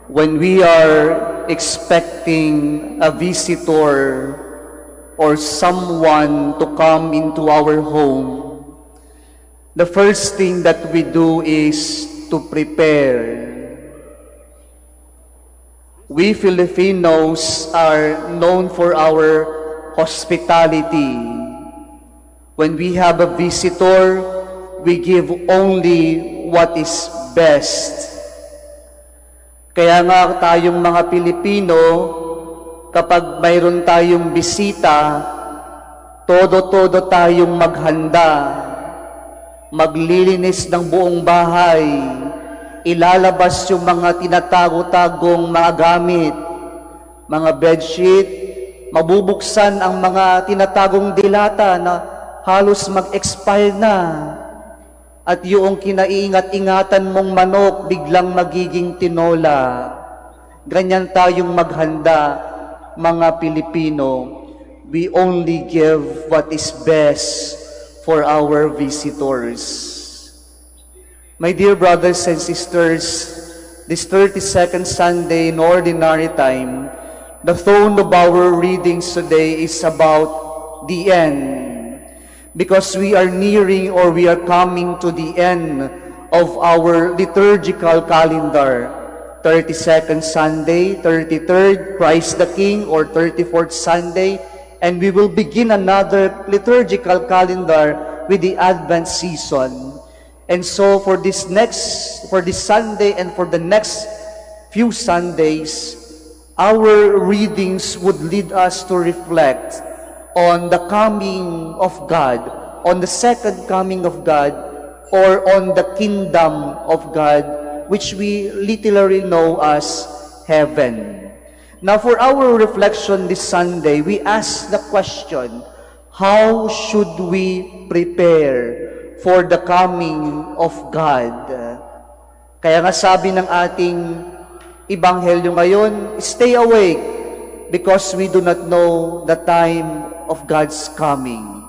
when we are expecting a visitor or someone to come into our home, the first thing that we do is to prepare. We Filipinos are known for our hospitality. When we have a visitor, we give only what is best. Kaya nga tayong mga Pilipino, kapag mayroon tayong bisita, todo-todo tayong maghanda, maglilinis ng buong bahay, ilalabas yung mga tinatago-tagong mga gamit, mga bedsheet, mabubuksan ang mga tinatagong dilata na halos mag-expire na. At yung kinaiingat-ingatan mong manok, biglang magiging tinola. Ganyan tayong maghanda, mga Pilipino. We only give what is best for our visitors. My dear brothers and sisters, this 32nd Sunday in Ordinary Time, the tone of our readings today is about the end. Because we are nearing or we are coming to the end of our liturgical calendar. 32nd Sunday, 33rd, Christ the King, or 34th Sunday, and we will begin another liturgical calendar with the Advent season. And so for this Sunday and for the next few Sundays, our readings would lead us to reflect on the coming of God, on the second coming of God, or on the kingdom of God, which we literally know as heaven. Now, for our reflection this Sunday, we ask the question, how should we prepare for the coming of God? Kaya nga sabi ng ating Ebanghelyo ngayon, stay awake, because we do not know the time of God's coming.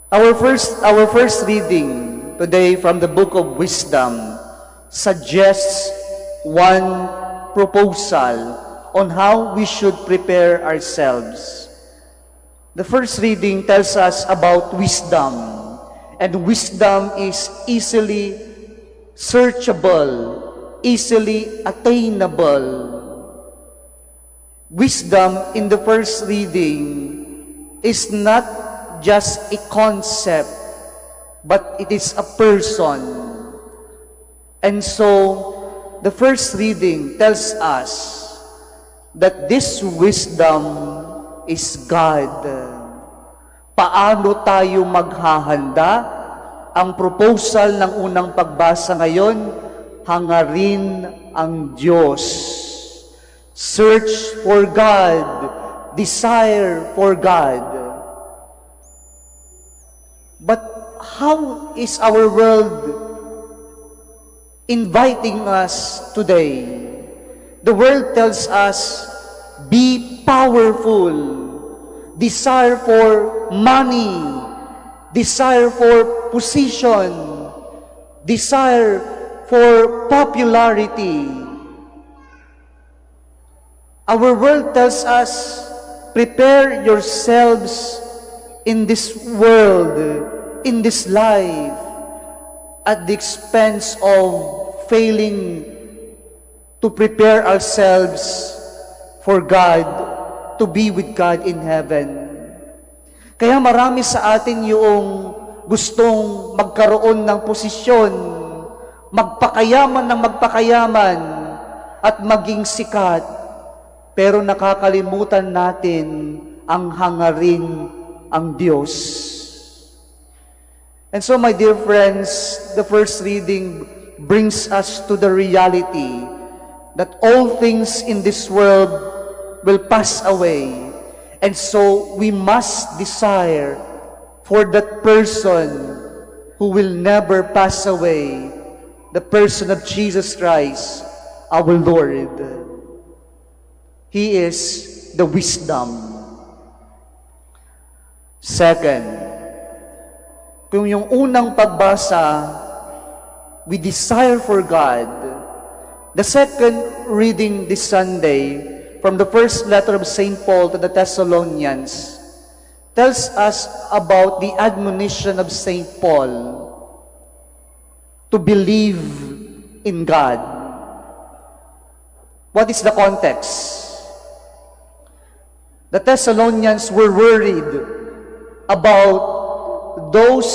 Our first reading today from the book of Wisdom suggests one proposal on how we should prepare ourselves. The first reading tells us about wisdom, and wisdom is easily searchable, easily attainable. Wisdom in the first reading is not just a concept, but it is a person. And so, the first reading tells us that this wisdom is God. Paano tayo maghahanda? Ang proposal ng unang pagbasa ngayon, hangarin ang Diyos. Search for God, desire for God. But how is our world inviting us today? The world tells us, be powerful, desire for money, desire for position, desire for popularity. Our world tells us, prepare yourselves in this world, in this life, at the expense of failing to prepare ourselves for God, to be with God in heaven. Kaya marami sa atin yung gustong magkaroon ng posisyon, magpakayaman ng magpakayaman, at maging sikat, pero nakakalimutan natin ang hangarin ang Diyos. And so, my dear friends, the first reading brings us to the reality that all things in this world will pass away. And so, we must desire for that person who will never pass away, the person of Jesus Christ, our Lord. He is the wisdom. Second, kung yung unang pagbasa, we desire for God, The second reading this Sunday from the first letter of St. Paul to the Thessalonians tells us about the admonition of St. Paul to believe in God. What is the context? The Thessalonians were worried about those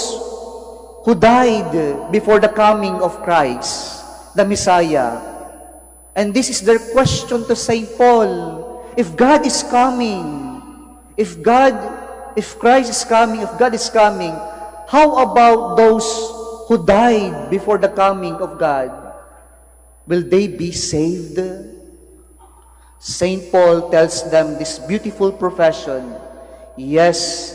who died before the coming of Christ, the Messiah. And this is their question to St. Paul. If God is coming, if Christ is coming, if God is coming, how about those who died before the coming of God? Will they be saved? St. Paul tells them this beautiful profession, yes,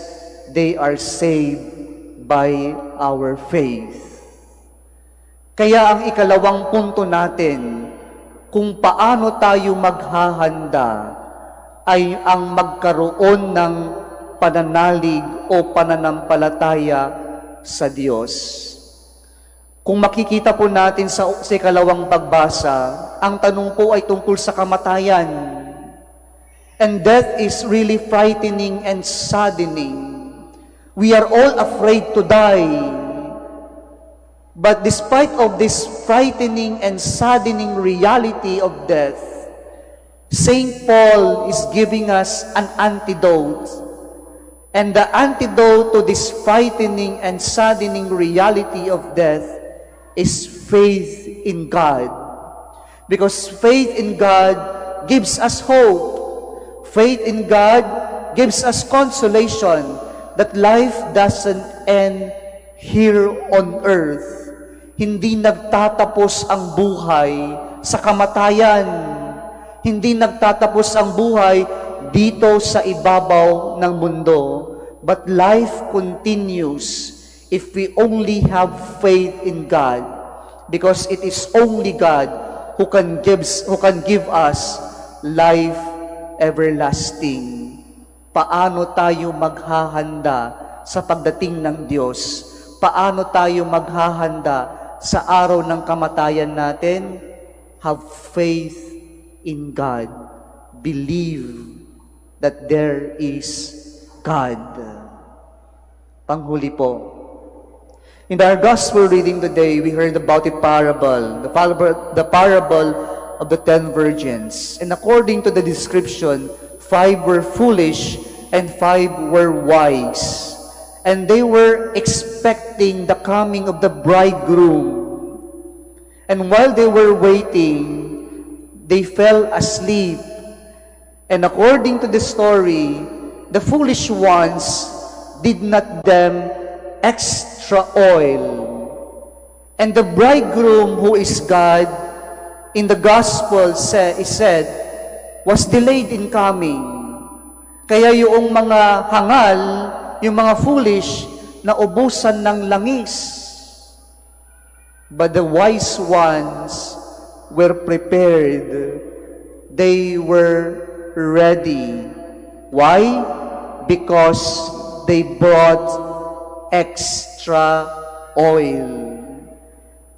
they are saved by our faith. Kaya ang ikalawang punto natin, kung paano tayo maghahanda, ay ang magkaroon ng pananalig o pananampalataya sa Diyos. Kung makikita po natin sa ikalawang pagbasa, ang tanong po ay tungkol sa kamatayan. And death is really frightening and saddening. We are all afraid to die. But despite of this frightening and saddening reality of death, St. Paul is giving us an antidote. And the antidote to this frightening and saddening reality of death is faith in God. Because faith in God gives us hope. Faith in God gives us consolation that life doesn't end here on earth. Hindi nagtatapos ang buhay sa kamatayan. Hindi nagtatapos ang buhay dito sa ibabaw ng mundo. But life continues if we only have faith in God. Because it is only God who can give us life everlasting. Paano tayo maghahanda sa pagdating ng Diyos? Paano tayo maghahanda sa araw ng kamatayan natin? Have faith in God. Believe that there is God. Panghuli po. In our gospel reading today, we heard about a parable, the parable of the 10 virgins. And according to the description, 5 were foolish and 5 were wise. And they were expecting the coming of the bridegroom. And while they were waiting, they fell asleep. And according to the story, the foolish ones did not them extra oil. And the bridegroom, who is God, in the gospel is said, was delayed in coming. Kaya yung mga hangal, yung mga foolish, na ubusan ng langis. But the wise ones were prepared. They were ready. Why? Because they brought extra oil.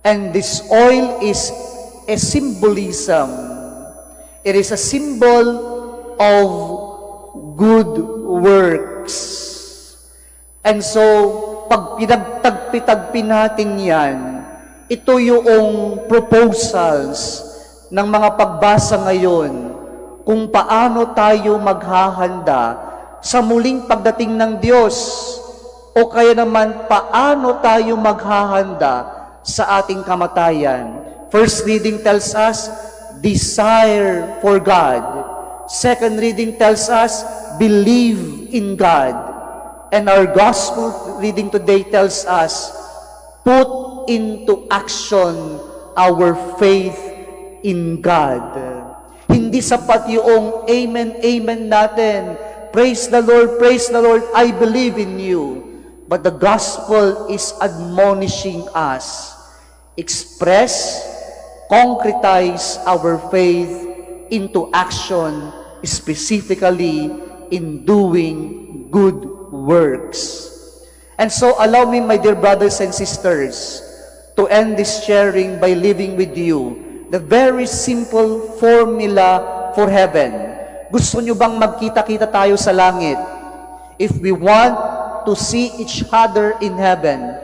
And this oil is a symbolism. It is a symbol of good works. And so, pag pinagtagpi-tagpi natin yan, ito yung proposals ng mga pagbasa ngayon kung paano tayo maghahanda sa muling pagdating ng Diyos o kaya naman paano tayo maghahanda sa ating kamatayan. First reading tells us, desire for God. Second reading tells us, believe in God. And our gospel reading today tells us, put into action our faith in God. Hindi sapat yung amen, amen natin. Praise the Lord, I believe in you. But the gospel is admonishing us. Express, concretize our faith into action, specifically in doing good works. And so allow me, my dear brothers and sisters, to end this sharing by leaving with you the very simple formula for heaven. Gusto nyo bang magkita-kita tayo sa langit? If we want to see each other in heaven,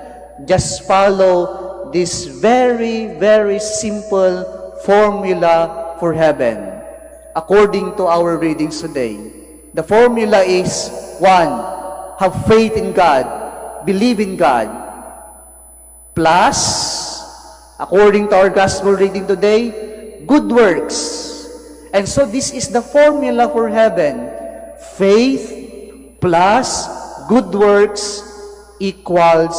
just follow this very, very simple formula for heaven. According to our readings today, the formula is 1. Have faith in God, believe in God, plus, according to our gospel reading today, good works. And so this is the formula for heaven. Faith plus good works equals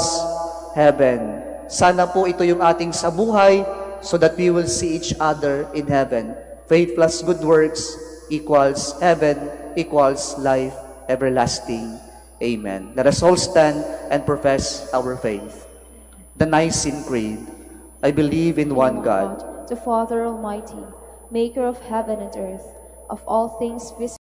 heaven. Sana po ito yung ating sabuhay so that we will see each other in heaven. Faith plus good works equals heaven, equals life everlasting. Amen. Let us all stand and profess our faith. The Nicene Creed. I believe in one God, the Father Almighty, maker of heaven and earth, of all things visible